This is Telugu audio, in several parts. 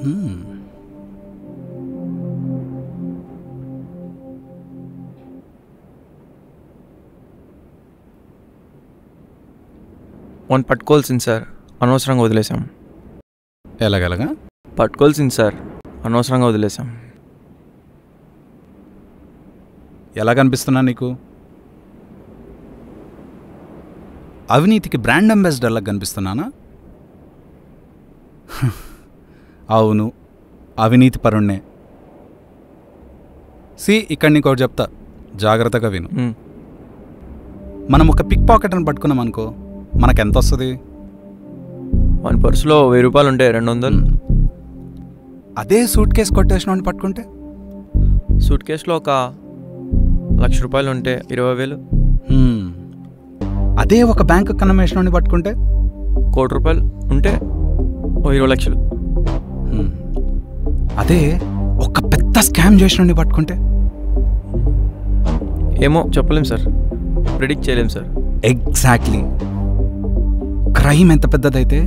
వన్ పట్టుకోవాల్సింది సార్, అనవసరంగా వదిలేసాం. ఎలాగలగా? పట్టుకోవాల్సింది సార్, అనవసరంగా వదిలేసాం. ఎలా కనిపిస్తున్నా నీకు? అవినీతికి బ్రాండ్ అంబాసిడర్లా కనిపిస్తున్నానా? అవును, అవినీతి పరుణ్ణే. ఇక్కడ నీకు ఒకటి చెప్తా, జాగ్రత్తగా విను. మనం ఒక పిక్ పాకెట్ని పట్టుకున్నాం అనుకో, మనకెంత వస్తుంది? మన పర్సులో 1000 రూపాయలు ఉంటే 200. అదే సూట్ కేసు కొట్టేసిన పట్టుకుంటే? సూట్ కేసులో ఒక 1,00,000 రూపాయలు ఉంటే 20,000. అదే ఒక బ్యాంకు కన్నం వేసిన పట్టుకుంటే? 1 కోటి రూపాయలు ఉంటే 20 లక్షలు. అదే ఒక పెద్ద స్కామ్ చేసిన పట్టుకుంటే? ఏమో చెప్పలేం సార్, ప్రిడిక్ట్ చేయలేం సార్. ఎగ్జాక్ట్లీ. క్రైమ్ ఎంత పెద్దదైతే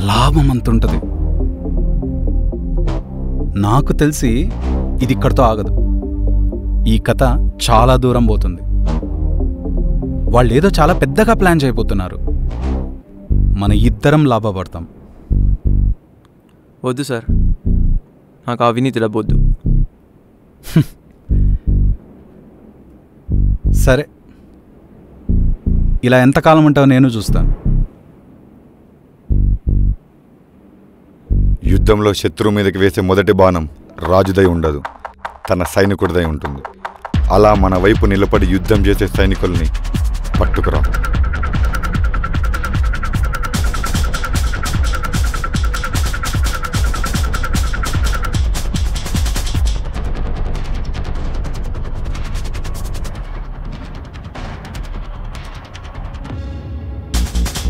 లాభం అంత ఉంటుంది. నాకు తెలిసి ఇది ఇక్కడితో ఆగదు. ఈ కథ చాలా దూరం పోతుంది. వాళ్ళు ఏదో చాలా పెద్దగా ప్లాన్ చేయబోతున్నారు. మన ఇద్దరం లాభపడతాం. వద్దు సార్, నాకు అవినీతి డబ్బొద్దు. సరే, ఇలా ఎంతకాలం ఉంటావో నేను చూస్తాను. యుద్ధంలో శత్రువు మీదకి వేసే మొదటి బాణం రాజుదై ఉండదు, తన సైనికుడిదై ఉంటుంది. అలా మన వైపు నిలబడి యుద్ధం చేసే సైనికుల్ని పట్టుకురా.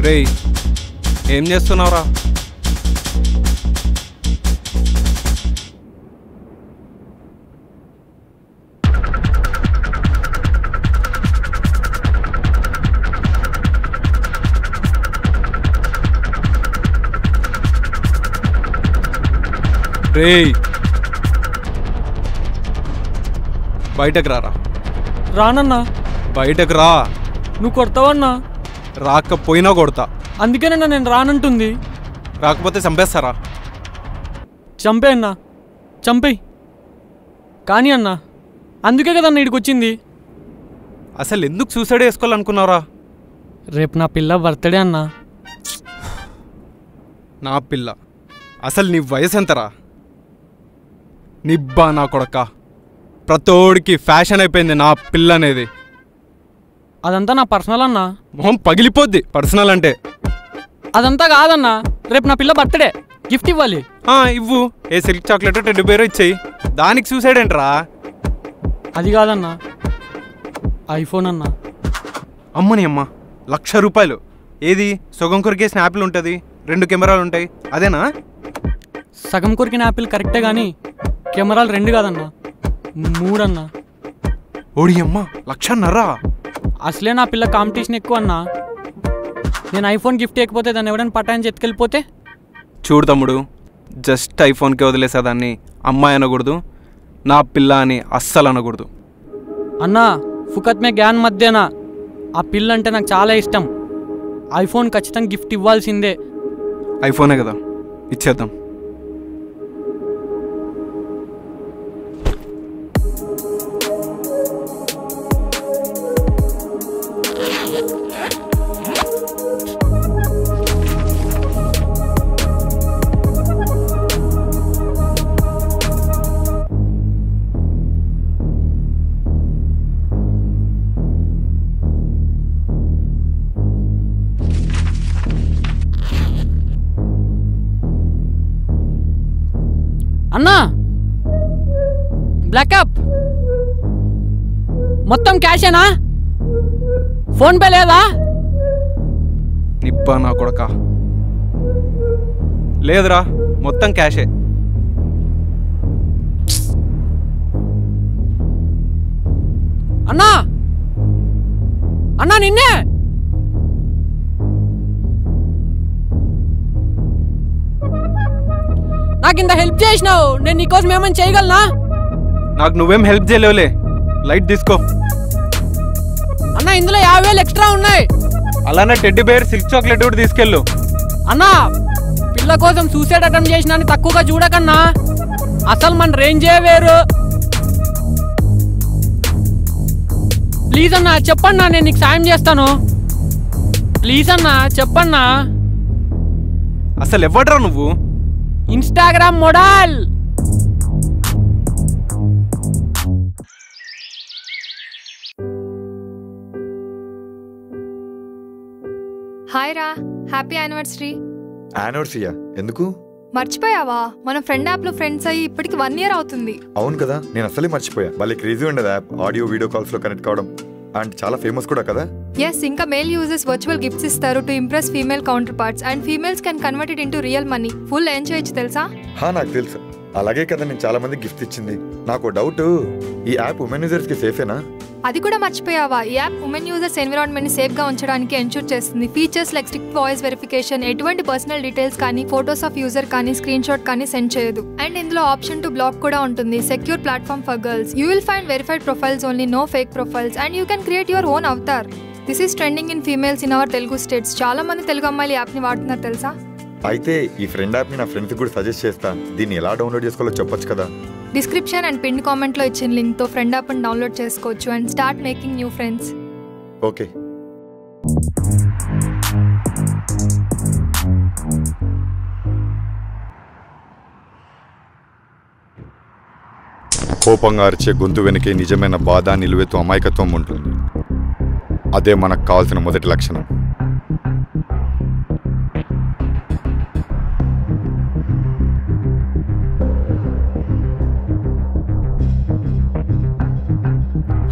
రేయ్, ఏం చేస్తున్నావురా? రేయ్, బయటకు రారా. రానన్నా. బయటకు రా. నువ్వు కొడతావన్నా? రాకపోయినా కొడతా. అందుకేనన్నా నేను రానంటుంది. రాకపోతే చంపేస్తారా? చంపే అన్నా, చంపేయి. కానీ అన్నా, అందుకే కదన్నా ఇక్కడికి వచ్చింది. అసలు ఎందుకు సూసైడ్ చేసుకోవాలనుకున్నావురా? రేపు నా పిల్ల బర్త్డే అన్నా. నా పిల్ల? అసలు నీ వయసు ఎంతరా? నిబ్బా నా కొడక, ప్రతోడికి ఫ్యాషన్ అయిపోయింది నా పిల్ల అనేది. అదంతా నా పర్సనల్ అన్నా. మొహం పగిలిపోద్ది పర్సనల్ అంటే. అదంతా కాదన్నా, రేపు నా పిల్ల బర్త్డే, గిఫ్ట్ ఇవ్వాలి. ఇవ్వు. ఏ సిల్క్ చాక్లెట్ టెడ్డీ బేర్ ఇచ్చేయి. దానికి సూసైడ్ ఏంట్రా? అది కాదన్నా, ఐఫోన్ అన్నా. అమ్మని అమ్మ, 1,00,000 రూపాయలు. ఏది సగం కొరికే స్నాప్లు ఉంటుంది, 2 కెమెరాలు ఉంటాయి, అదేనా? సగం కొరికిన యాపిల్ కరెక్టే కానీ కెమెరాలు 2 కాదన్నా, 3 అన్నా. ఓడి అమ్మ, 1,00,000. అసలే నా పిల్ల కాంపిటీషన్ ఎక్కువ అన్నా. నేను ఐఫోన్ గిఫ్ట్ ఇవ్వకపోతే దాన్ని ఎవడైనా పట్టాయని ఎత్తుకెళ్ళిపోతే? చూడు తమ్ముడు, జస్ట్ ఐఫోన్కే వదిలేసేదాన్ని అమ్మాయి అనకూడదు, నా పిల్ల అని అస్సలు అనకూడదు. అన్నా, ఫుకత్ మే జ్ఞాన్ మధ్యనా. ఆ పిల్ల అంటే నాకు చాలా ఇష్టం. ఐఫోన్ ఖచ్చితంగా గిఫ్ట్ ఇవ్వాల్సిందే. ఐఫోనే కదా, ఇచ్చేద్దాం. అన్నా, బ్లాకప్ మొత్తం క్యాషేనా? ఫోన్ పే లేదా? నిబ్బా నా కొడక, లేదురా, మొత్తం క్యాషే. అన్నా, అన్నా నిన్నే. నాకు ఇంత హెల్ప్ చేసినావు, నేను నీకోసం ఏమైనా చేయగలనా? నాకు నువ్వేం హెల్ప్ చేయలేవులే, లైట్ తీసుకో. అన్న ఇందులో 50,000 ఎక్స్ట్రా ఉన్నాయి. అలానే టెడ్డీ బేర్ సిల్క్ చాక్లెట్ కూడా తీసుకెళ్ళు. అన్నా పిల్ల కోసం సూసైడ్ అటెంప్ట్ చేసినా తక్కువగా చూడకన్నా, అసలు మన రేంజే వేరు. ప్లీజ్ అన్నా చెప్పన్నా, నేను నీకు సాయం చేస్తాను. ప్లీజ్ అన్నా చెప్పన్నా. అసలు ఎవడ్రా నువ్వు? Instagram model. హాయ్ రా, హ్యాపీ యానివర్సరీ. యానివర్సరీయా? ఎందుకు? మర్చిపోయావా? మన ఫ్రెండ్ యాప్ లో ఫ్రెండ్స్ అయ్యి ఇప్పటికి 1 year అవుతుంది. అవును కదా, నేను అసలే మర్చిపోయా. వాళ్ళకి క్రేజీ ఉండదు యాప్, ఆడియో వీడియో కాల్స్ లో కనెక్ట్ కావడం. అండ్ చాలా ఫేమస్ కూడా కదా. ఎస్, ఇంకా మేల్ యూజర్స్ వర్చువల్ గిఫ్ట్స్ ఇస్తారు to impress female counter parts and females can convert it into real money. Full earn చేయొచ్చు తెలుసా? నాకు తెలుసు, అలాగే కదా నేను చాలా మంది గిఫ్ట్ ఇచ్చింది. నాకు డౌట్, ఈ యాప్ ఉమెన్ యూజర్స్ కి సేఫేనా? అది కూడా మర్చిపోయావా? ఈ యాప్ ఉమెన్ యూజర్స్ ఎన్విరాన్మెంట్ ని సేఫ్ గా ఉంచడానికి ఎన్షూర్ చేస్తుంది. Features like strict voice verification, ఎటువంటి పర్సనల్ డీటెయిల్స్ కానీ ఫోటోస్ ఆఫ్ యూజర్ కానీ స్క్రీన్ షాట్ కానీ సెండ్ చేయదు. అండ్ ఇందులో ఆప్షన్ టు బ్లాక్ కూడా ఉంటుంది. Secure platform for girls. You will find verified profiles only, no fake profiles, and you can create your own avatar. This is trending in females in our Telugu states. చాలా మంది తెలుగు అమ్మాయిలు యాప్ ని వాడుతున్నారు తెలుసా? అయితే ఈ ఫ్రెండ్ యాప్ ని నా ఫ్రెండ్స్ కూడా సజెస్ట్ చేస్తా. దీన్ని ఎలా డౌన్లోడ్ చేసుకోవాలో చెప్పొచ్చు కదా. డిస్క్రిప్షన్ అండ్ పిన్ కామెంట్ లో ఇచ్చిన లింక్ తో ఫ్రెండ్ యాప్ ని డౌన్లోడ్ చేసుకోవచ్చు and start making new friends. Okay. కోపంగా అరిచే గొంతు వెనకే నిజమైన బాధ, నిలువెత్తు అమాయకత్వం ఉంటుంది. అదే మనకు కావాల్సిన మొదటి లక్షణం.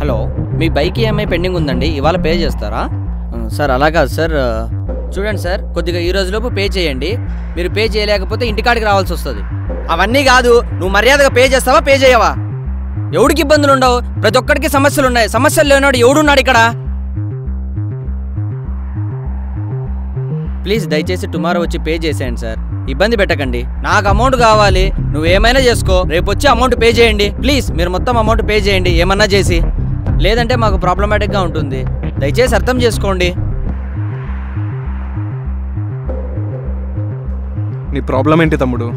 హలో, మీ బైక్ ఈఎంఐ పెండింగ్ ఉందండి, ఇవాళ పే చేస్తారా? సార్ అలా కాదు సార్, చూడండి సార్, కొద్దిగా ఈ రోజులోపు పే చేయండి. మీరు పే చేయలేకపోతే ఇంటికాడికి రావాల్సి వస్తుంది. అవన్నీ కాదు, నువ్వు మర్యాదగా పే చేస్తావా పే చేయవా? ఎవడికి ఇబ్బందులు ఉండవు, ప్రతి ఒక్కడికి సమస్యలు ఉన్నాయి. సమస్యలు లేనివాడు ఎవడున్నాడు ఇక్కడ? ప్లీజ్ దయచేసి టుమారో వచ్చి పే చేసేయండి సార్, ఇబ్బంది పెట్టకండి. నాకు అమౌంట్ కావాలి, నువ్వేమైనా చేసుకో, రేపు వచ్చి అమౌంట్ పే చేయండి ప్లీజ్. మీరు మొత్తం అమౌంట్ పే చేయండి ఏమన్నా చేసి, లేదంటే మాకు ప్రాబ్లమాటిక్గా ఉంటుంది. దయచేసి అర్థం చేసుకోండి. నీ ప్రాబ్లం ఏంటి తమ్ముడు?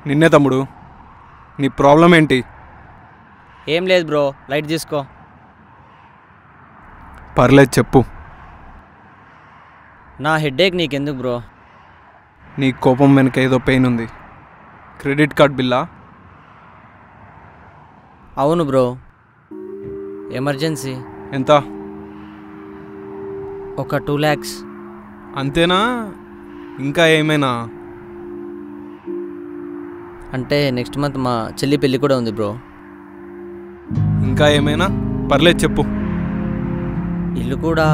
నిన్నే తమ్ముడు, నీ ప్రాబ్లం ఏంటి? ఏం లేదు బ్రో, లైట్ తీసుకో. పర్లేదు చెప్పు. నా హెడ్ఏక్ నీకెందుకు బ్రో? నీ కోపం వెనక ఏదో పెయిన్ ఉంది. క్రెడిట్ కార్డ్ బిల్లా? అవును బ్రో, ఎమర్జెన్సీ. ఎంత? ఒక 2 lakhs. అంతేనా? ఇంకా ఏమైనా? అంటే నెక్స్ట్ మంత్ మా చెల్లి పెళ్ళి కూడా ఉంది బ్రో. ఇంకా ఏమైనా? పర్లేదు చెప్పు. ఇల్లు కూడా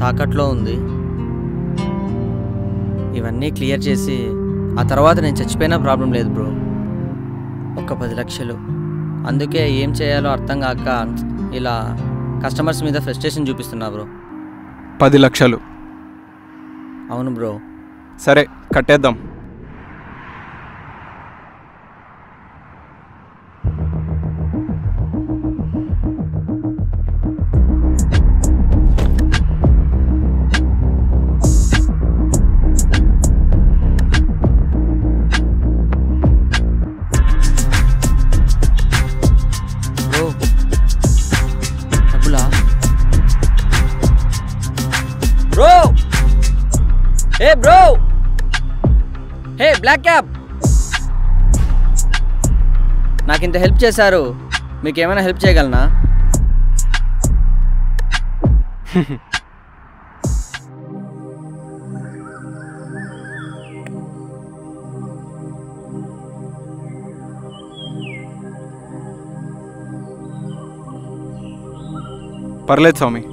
తాకట్లో ఉంది. ఇవన్నీ క్లియర్ చేసి ఆ తర్వాత నేను చచ్చిపోయినా ప్రాబ్లం లేదు బ్రో. ఒక 10 లక్షలు. అందుకే ఏం చేయాలో అర్థం కాక ఇలా కస్టమర్స్ మీద ఫ్రస్ట్రేషన్ చూపిస్తున్నా బ్రో. 10 లక్షలు? అవును బ్రో. సరే కట్టేద్దాం. Bro, hey bro, hey black cap, నాకు ఇంత హెల్ప్ చేశారు, మీకు ఏమైనా హెల్ప్ చేయగలనా? పర్లేదు స్వామి.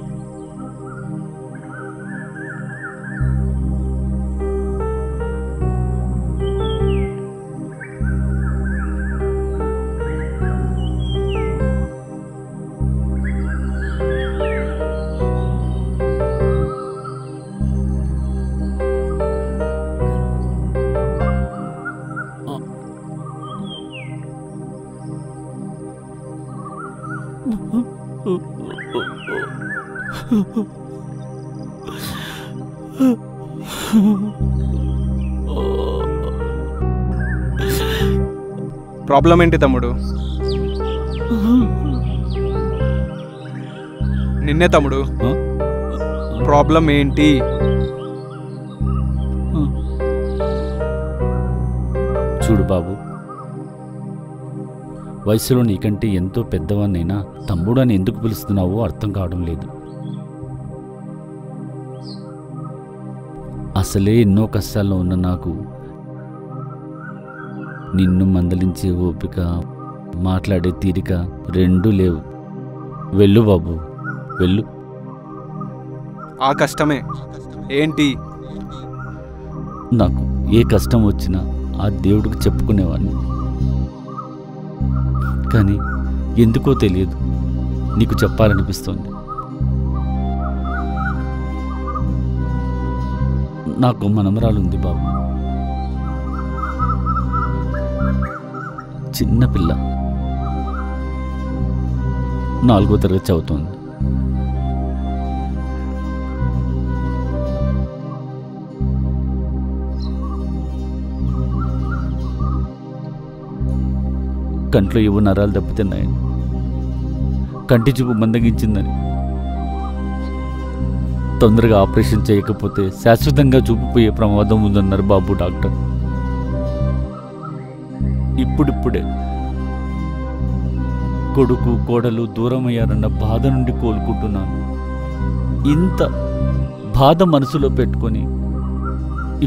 ప్రాబ్లం ఏంటి తమ్ముడు? నిన్నే తమ్ముడు, ప్రాబ్లం ఏంటి? చూడు బాబు, వయసులో నీకంటే ఎంతో పెద్దవాన్నైనా తమ్ముడు అని ఎందుకు పిలుస్తున్నావో అర్థం కావడం లేదు. అసలే ఎన్నో కష్టాల్లో ఉన్న నాకు నిన్ను మందలించే ఓపిక, మాట్లాడే తీరిక రెండూ లేవు. వెళ్ళు బాబు, వెళ్ళు. ఆ కష్టమే ఏంటి? నాకు ఏ కష్టం వచ్చినా ఆ దేవుడికి చెప్పుకునేవాడిని. కానీ ఎందుకో తెలియదు, నీకు చెప్పాలనిపిస్తోంది. నాకు మనమరాలుంది బాబు, చిన్నపిల్ల, 4వ తరగతి చదువుతోంది. కంట్లో ఏవో నరాలు దెబ్బతిన్నాయని, కంటి చూపు మందగించిందని, తొందరగా ఆపరేషన్ చేయకపోతే శాశ్వతంగా చూపుపోయే ప్రమాదం ఉందన్నారు బాబు డాక్టర్. ఇప్పుడిప్పుడే కొడుకు కోడలు దూరమయ్యారన్న బాధ నుండి కోలుకుంటున్నాను. ఇంత బాధ మనసులో పెట్టుకొని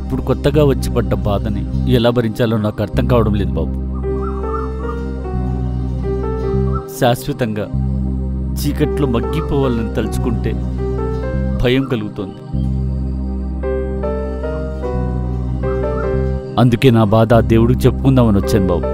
ఇప్పుడు కొత్తగా వచ్చి పడ్డ బాధని ఎలా భరించాలో నాకు అర్థం కావడం లేదు బాబు. శాశ్వతంగా చీకట్లో మగ్గిపోవాలని తలుచుకుంటే భయం కలుగుతోంది. అందుకే నా బాధ ఆ దేవుడికి చెప్పుకుందామని వచ్చాను బాబు.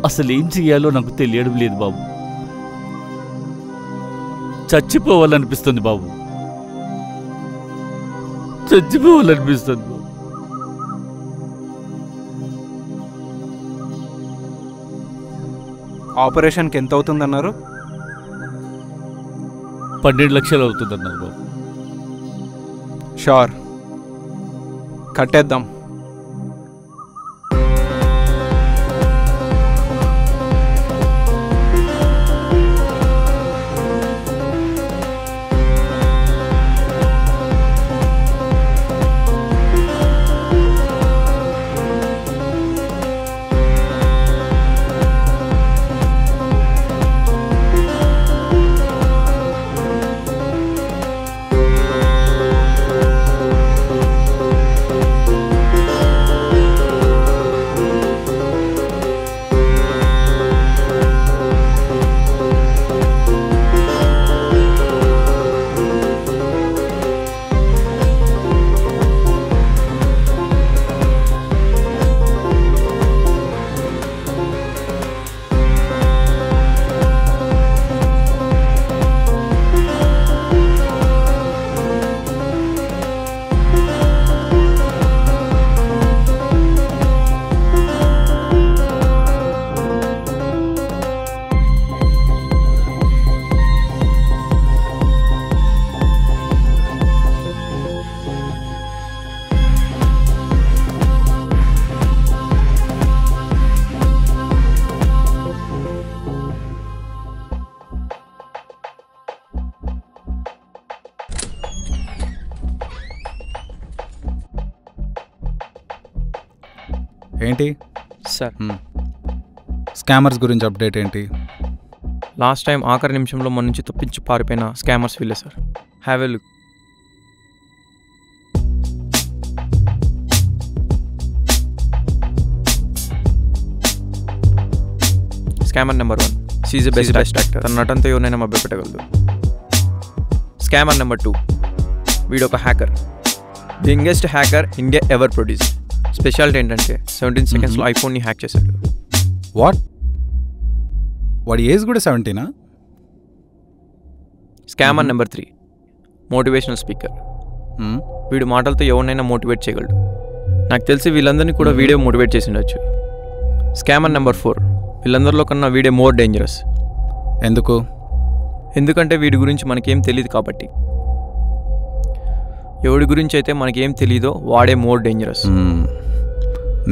అసలేం చెయ్యాలో నాకు తెలియడం లేదు బాబు. చచ్చిపోవాలనిపిస్తుంది బాబు, చచ్చిపోవాలనిపిస్తుంది బాబు. ఆపరేషన్కి ఎంత అవుతుందన్నారు? 12 లక్షలు అవుతుందన్నారు బాబు. షూర్, కట్టేద్దాం. ఏంటి సార్, స్కామర్స్ గురించి అప్డేట్ ఏంటి? లాస్ట్ టైం ఆఖరి నిమిషంలో మన నుంచి తప్పించి పారిపోయిన స్కామర్స్ వీళ్ళే sir. Have a look. Scammer number 1, she's best actor. తన నటనతో ఎవరైనా మభ్యపెట్టగలదు. స్కామర్ నెంబర్ 2, వీడొక hacker, the youngest hacker India ever produce. Speciality ఏంటంటే 17 సెకండ్స్లో ఐఫోన్ని హ్యాక్ చేశాడు. వాట్? వాడి ఏజ్ కూడా 17నా? Scammer number 3 motivational speaker. వీడు మాటలతో ఎవరినైనా మోటివేట్ చేయగలడు. నాకు తెలిసి వీళ్ళందరినీ కూడా వీడే మోటివేట్ చేసి ఉండొచ్చు. స్కామర్ నెంబర్ 4 వీళ్ళందరిలో కన్నా వీడే మోర్ డేంజరస్. ఎందుకంటే వీడి గురించి మనకేం తెలియదు కాబట్టి. ఎవడి గురించి అయితే మనకేం తెలీదో వాడే మోర్ డేంజరస్.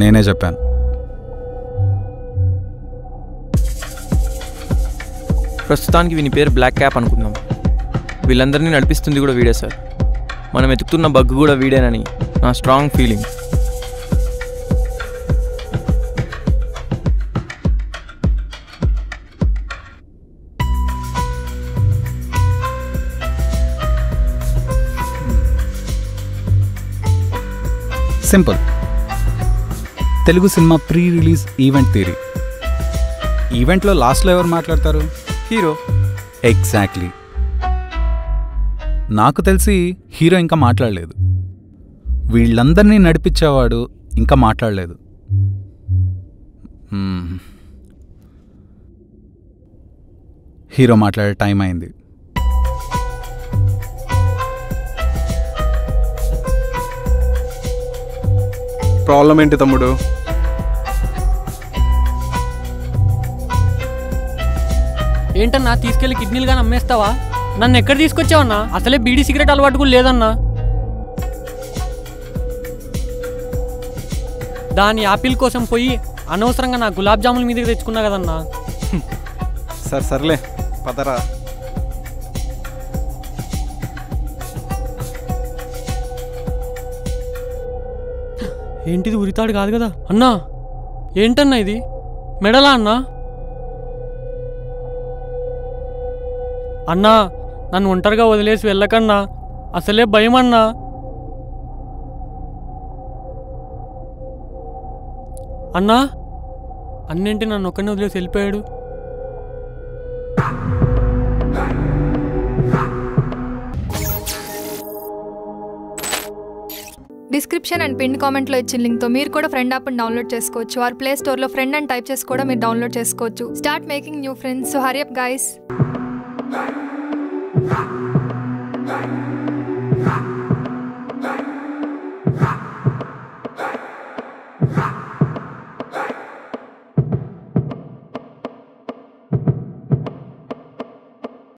నేనే చెప్పాను. ప్రస్తుతానికి వీని పేరు బ్లాక్ క్యాప్ అనుకుందాం. వీళ్ళందరినీ నడిపిస్తుంది కూడా వీడే సార్. మనం వెతుకుతున్న బగ్ కూడా వీడేనని నా strong feeling. Simple. Telugu cinema pre release event theory. ఈవెంట్లో లాస్ట్లో ఎవరు మాట్లాడతారు? హీరో. ఎగ్జాక్ట్లీ. నాకు తెలిసి హీరో ఇంకా మాట్లాడలేదు. వీళ్ళందరినీ నడిపించేవాడు ఇంకా మాట్లాడలేదు. హీరో మాట్లాడే టైం అయింది. ప్రాబ్లం ఏంటి తమ్ముడు? ఏంటన్నా తీసుకెళ్లి కిడ్నీలుగా నమ్మేస్తావా? నన్ను ఎక్కడ తీసుకొచ్చావన్నా? అసలే బీడీ సిగరెట్ అలవాటు కూడా లేదన్నా. దాని యాపిల్ కోసం పోయి అనవసరంగా నా గులాబ్ జాముల మీదకి తెచ్చుకున్నా కదన్నా. సర్లే పదరా. ఏంటిది? ఉరితాడు కాదు కదా అన్నా? ఏంటన్నా ఇది? మెడలా అన్నా? అన్నా నన్ను ఒంటరిగా వదిలేసి వెళ్ళకన్నా, అసలే భయం అన్నా. అన్నా అన్నేంటి నన్ను ఒక్కడిని వదిలేసి వెళ్ళిపోయాడు? డిస్క్రిప్షన్ అండ్ పిన్ కామెంట్లో ఇచ్చిన లింక్తో మీరు కూడా ఫ్రెండ్ యాప్ని డౌన్లోడ్ చేసుకోవచ్చు. ఆర్ ప్లే స్టోర్లో ఫ్రెండ్ అని టైప్ చేసి కూడా మీరు డౌన్లోడ్ చేసుకోవచ్చు. Start making new friends. So Hari up guys.